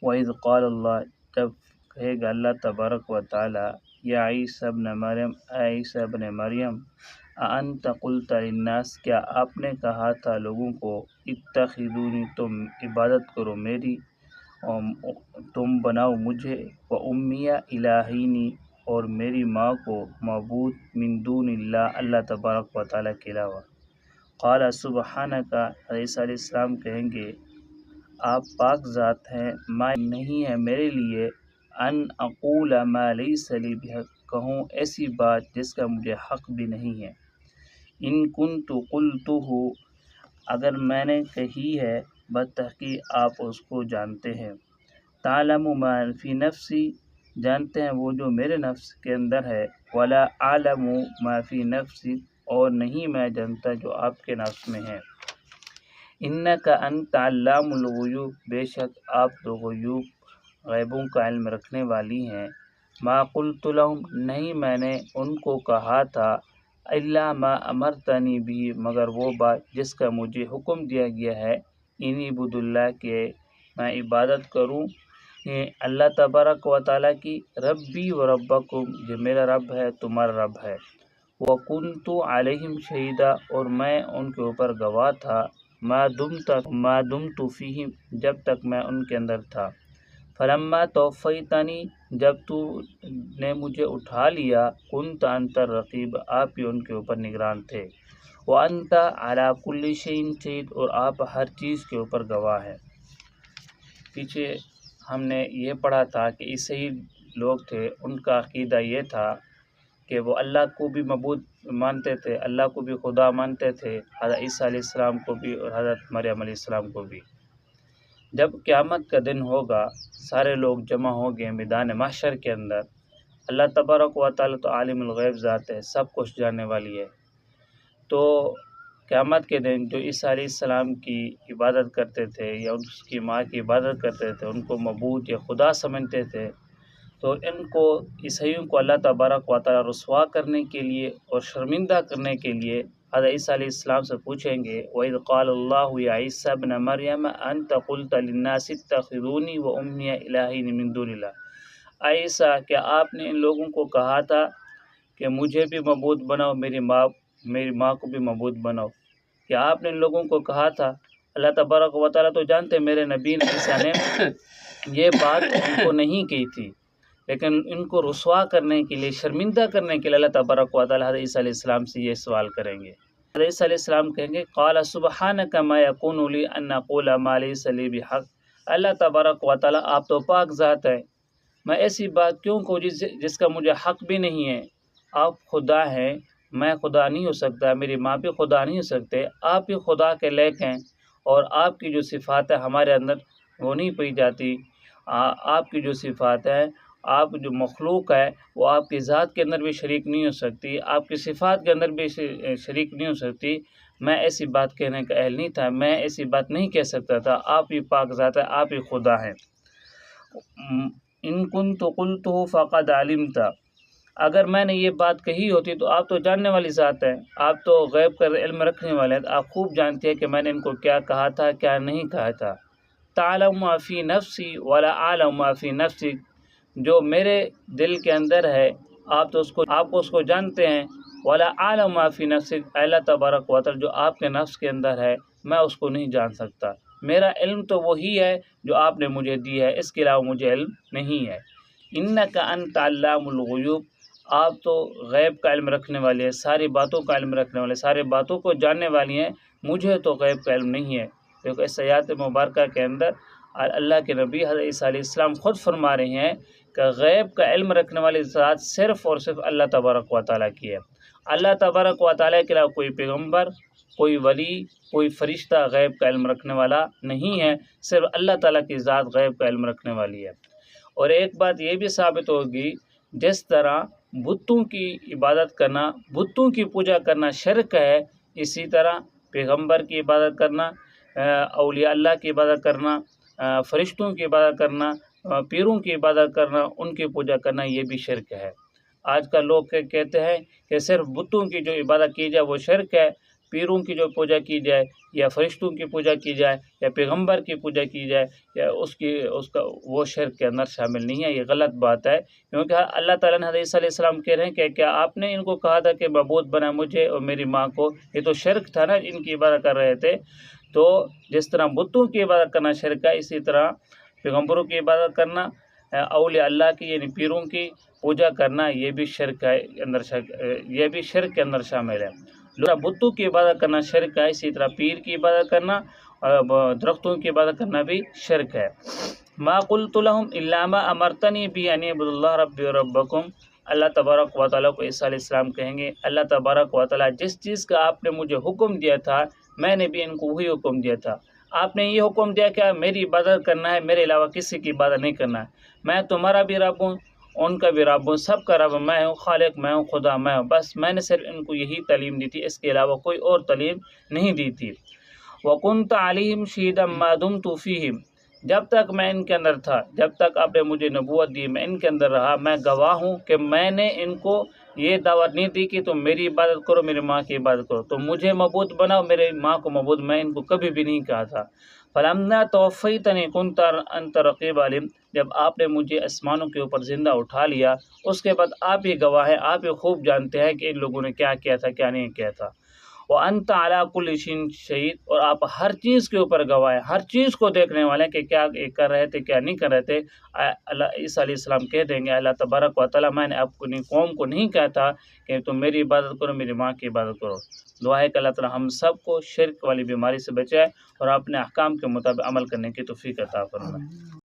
وَإِذْ قَالَ اللہ، جب کہے گا اللہ تبارک و تعالی، یا عیسیٰ ابن مریم، اے عیسیٰ ابن مریم، اَأَنْتَ قُلْتَ لِلنَّاسِ، کیا آپ نے کہا تھا لوگوں کو، اتخذونی، تم عبادت کرو میری، تم بناؤ مجھے، وَأُمِّيَ الٰہینی، اور میری ماں کو معبود، من دون اللہ، اللہ تبارک و تعالیٰ کے علاوہ۔ قال سبحانک، عیسیٰ علیہ السلام کہیں گے آپ پاک ذات ہیں، ما نہیں ہے میرے لیے، ان اقول ما لیس لی بحق، کہوں ایسی بات جس کا مجھے حق بھی نہیں ہے۔ ان کنت قلتہ، اگر میں نے کہی ہے، بتحقیق آپ اس کو جانتے ہیں۔ تعلم ما فی نفسی، جانتے ہیں وہ جو میرے نفس کے اندر ہے، ولا اعلم ما فی نفسی، اور نہیں میں جانتا جو آپ کے نفس میں ہے۔ انک انت علام الغیوب، بے شک آپ تو غیبوں کا علم رکھنے والی ہیں۔ ما قلت لہم، نہیں میں نے ان کو کہا تھا، الا ما امرتنی بھی، مگر وہ بات جس کا مجھے حکم دیا گیا ہے، انی عبد اللہ، کہ میں عبادت کروں اللہ تبارک و تعالیٰ کی، ربی و ربکم، جو میرا رب ہے تمہارا رب ہے، وکنت علیہم شہیدا، اور میں ان کے اوپر گواہ تھا، ما دمت فیہم، جب تک میں ان کے اندر تھا، فلما توفیتنی، جب تو نے مجھے اٹھا لیا، کنت انت الرقیب، آپ ہی ان کے اوپر نگران تھے، وانت علی کل شیء شہید، اور آپ ہر چیز کے اوپر گواہ ہیں۔ پیچھے ہم نے یہ پڑھا تھا کہ عیسائی لوگ تھے، ان کا عقیدہ یہ تھا کہ وہ اللہ کو بھی معبود مانتے تھے، اللہ کو بھی خدا مانتے تھے، حضرت عیسیٰ علیہ السلام کو بھی اور حضرت مریم علیہ السلام کو بھی۔ جب قیامت کا دن ہوگا، سارے لوگ جمع ہوں گے میدان محشر کے اندر، اللہ تبارک و تعالیٰ تو عالم الغیب ذات ہے، سب کچھ جاننے والی ہے، تو قیامت کے دن جو عیسیٰ علیہ السلام کی عبادت کرتے تھے یا اس کی ماں کی عبادت کرتے تھے، ان کو معبود یا خدا سمجھتے تھے، تو ان کو عیسائیوں کو اللہ تبارک و تعالیٰ رسوا کرنے کے لیے اور شرمندہ کرنے کے لیے حضرت عیسیٰ علیہ السلام سے پوچھیں گے، وَإِذْ قَالَ اللَّهُ يَا عِيسَى ابْنَ مَرْيَمَ أَنْتَ قُلْتَ لِلنَّاسِ اتَّخِذُونِي وَأُمِّيَ إِلَٰهَيْنِ مِن دُونِ اللَّهِ، اے عیسیٰ، کیا آپ نے ان لوگوں کو کہا تھا کہ مجھے بھی معبود بناؤ، میری ماں کو بھی معبود بناؤ؟ کیا آپ نے ان لوگوں کو کہا تھا؟ اللہ تبارک و تعالیٰ تو جانتے میرے نبی عیسیٰ نے یہ بات ان کو نہیں کہی تھی، لیکن ان کو رسوا کرنے کے لیے، شرمندہ کرنے کے لیے اللہ تبارک و تعالیٰ حضرت عیسیٰ علیہ السلام سے یہ سوال کریں گے۔ حضرت عیسیٰ علیہ السلام کہیں گے، قال سبحانک ما یکون لی ان اقول ما لیس لی بحق، اللہ تبارک و تعالیٰ آپ تو پاک ذات ہے، میں ایسی بات کیوں کہوں جس کا مجھے حق بھی نہیں ہے؟ آپ خدا ہیں، میں خدا نہیں ہو سکتا، میری ماں بھی خدا نہیں ہو سکتے، آپ ہی خدا کے لائق ہیں، اور آپ کی جو صفات ہے ہمارے اندر وہ نہیں پائی جاتی، آپ کی جو صفات ہے، آپ جو مخلوق ہے وہ آپ کی ذات کے اندر بھی شریک نہیں ہو سکتی، آپ کی صفات کے اندر بھی شریک نہیں ہو سکتی، میں ایسی بات کہنے کا اہل نہیں تھا، میں ایسی بات نہیں کہہ سکتا تھا، آپ ہی پاک ذات ہے، آپ ہی خدا ہیں۔ ان کنت قلتہ فقد علمت، اگر میں نے یہ بات کہی ہوتی تو آپ تو جاننے والی ذات ہیں، آپ تو غیب کا علم رکھنے والے ہیں، آپ خوب جانتے ہیں کہ میں نے ان کو کیا کہا تھا، کیا نہیں کہا تھا۔ تعلم ما فی نفسی ولا اعلم ما فی نفسک، جو میرے دل کے اندر ہے آپ اس کو جانتے ہیں، ولا اعلم ما فی نفسک، اللہ تبارک و تعالیٰ جو آپ کے نفس کے اندر ہے میں اس کو نہیں جان سکتا، میرا علم تو وہی ہے جو آپ نے مجھے دی ہے، اس کے علاوہ مجھے علم نہیں ہے۔ انک انت علام الغیوب، آپ تو غیب کا علم رکھنے والے ہیں، ساری باتوں کا علم رکھنے والے، ساری باتوں کو جاننے والی ہیں، مجھے تو غیب کا علم نہیں ہے۔ کیونکہ اس آیات مبارکہ کے اندر اللہ کے نبی حضرت عیسیٰ علیہ السلام خود فرما رہے ہیں کہ غیب کا علم رکھنے والی ذات صرف اور صرف اللہ تبارک و تعالیٰ کی ہے، اللہ تبارک و تعالیٰ کے علاوہ کوئی پیغمبر، کوئی ولی، کوئی فرشتہ غیب کا علم رکھنے والا نہیں ہے، صرف اللہ تعالیٰ کی ذات غیب کا علم رکھنے والی ہے۔ اور ایک بات یہ بھی ثابت ہوگی، جس طرح بتوں کی عبادت کرنا، بتوں کی پوجا کرنا شرک ہے، اسی طرح پیغمبر کی عبادت کرنا، اولیاء اللہ کی عبادت کرنا، فرشتوں کی عبادت کرنا، پیروں کی عبادت کرنا، ان کی پوجا کرنا، یہ بھی شرک ہے۔ آج کل لوگ کہتے ہیں کہ صرف بتوں کی جو عبادت کی جائے وہ شرک ہے، پیروں کی جو پوجا کی جائے یا فرشتوں کی پوجا کی جائے یا پیغمبر کی پوجا کی جائے یا اس کا وہ شرک کے اندر شامل نہیں ہے، یہ غلط بات ہے، کیونکہ اللہ تعالیٰ نے حضرت عیسیٰ علیہ السلام کہہ رہے ہیں کہ کیا آپ نے ان کو کہا تھا کہ معبود بنا مجھے اور میری ماں کو؟ یہ تو شرک تھا نا، ان کی عبادت کر رہے تھے۔ تو جس طرح بتوں کی عبادت کرنا شرک ہے، اسی طرح پیغمبروں کی عبادت کرنا، اولیاء اللہ کی یعنی پیروں کی پوجا کرنا، یہ بھی شرک ہے یہ بھی شرک کے اندر شامل ہے۔ بتوں کی عبادت کرنا شرک ہے، اسی طرح پیر کی عبادت کرنا اور درختوں کی عبادت کرنا بھی شرک ہے۔ ما قلت لهم الا ما امرتنی به ان اعبدوا اللہ ربی و ربکم، اللہ تبارک و تعالیٰ کو عیسیٰ علیہ السلام کہیں گے اللہ تبارک و تعالیٰ جس چیز کا آپ نے مجھے حکم دیا تھا میں نے بھی ان کو وہی حکم دیا تھا۔ آپ نے یہ حکم دیا کہ میری عبادت کرنا ہے، میرے علاوہ کسی کی عبادت نہیں کرنا ہے۔ میں تمہارا بھی رب ہوں، ان کا بھی رب ہوں، سب کا رب میں ہوں، خالق میں ہوں، خدا میں ہوں، بس میں نے صرف ان کو یہی تعلیم دی تھی، اس کے علاوہ کوئی اور تعلیم نہیں دی تھی۔ وَكُنْتَ عَلَيْهِمْ شَهِيدًا مَا دُمْتُ فِيهِمْ، جب تک میں ان کے اندر تھا، جب تک آپ نے مجھے نبوت دی میں ان کے اندر رہا، میں گواہ ہوں کہ میں نے ان کو یہ دعوت نہیں دی کہ تم میری عبادت کرو، میری ماں کی عبادت کرو، تم مجھے معبود بناؤ، میری ماں کو معبود، میں ان کو کبھی بھی نہیں کہا تھا۔ فَلَمَّا تَوَفَّيْتَنِي كُنْتَ أَنْتَ رَقِيبَ عَلَيْهِمْ، جب آپ نے مجھے آسمانوں کے اوپر زندہ اٹھا لیا، اس کے بعد آپ ہی گواہ ہیں، آپ ہی خوب جانتے ہیں کہ ان لوگوں نے کیا کیا تھا کیا نہیں کیا تھا۔ وَأَنْتَ عَلَىٰ كُلِّ شَيْءٍ شَهِيدٌ، اور آپ ہر چیز کے اوپر گواہ ہیں، ہر چیز کو دیکھنے والے ہیں کہ کیا کر رہے تھے کیا نہیں کر رہے تھے۔ اللہ عیسیٰ علیہ السلام کہہ دیں گے اللہ تبارک و تعالیٰ میں نے اپنی قوم کو نہیں کہا تھا کہ تم میری عبادت کرو، میری ماں کی عبادت کرو۔ دعا ہے کہ اللہ تعالیٰ ہم سب کو شرک والی بیماری سے بچائے اور اپنے احکام کے مطابق عمل کرنے کی توفیق عطا فرمائے۔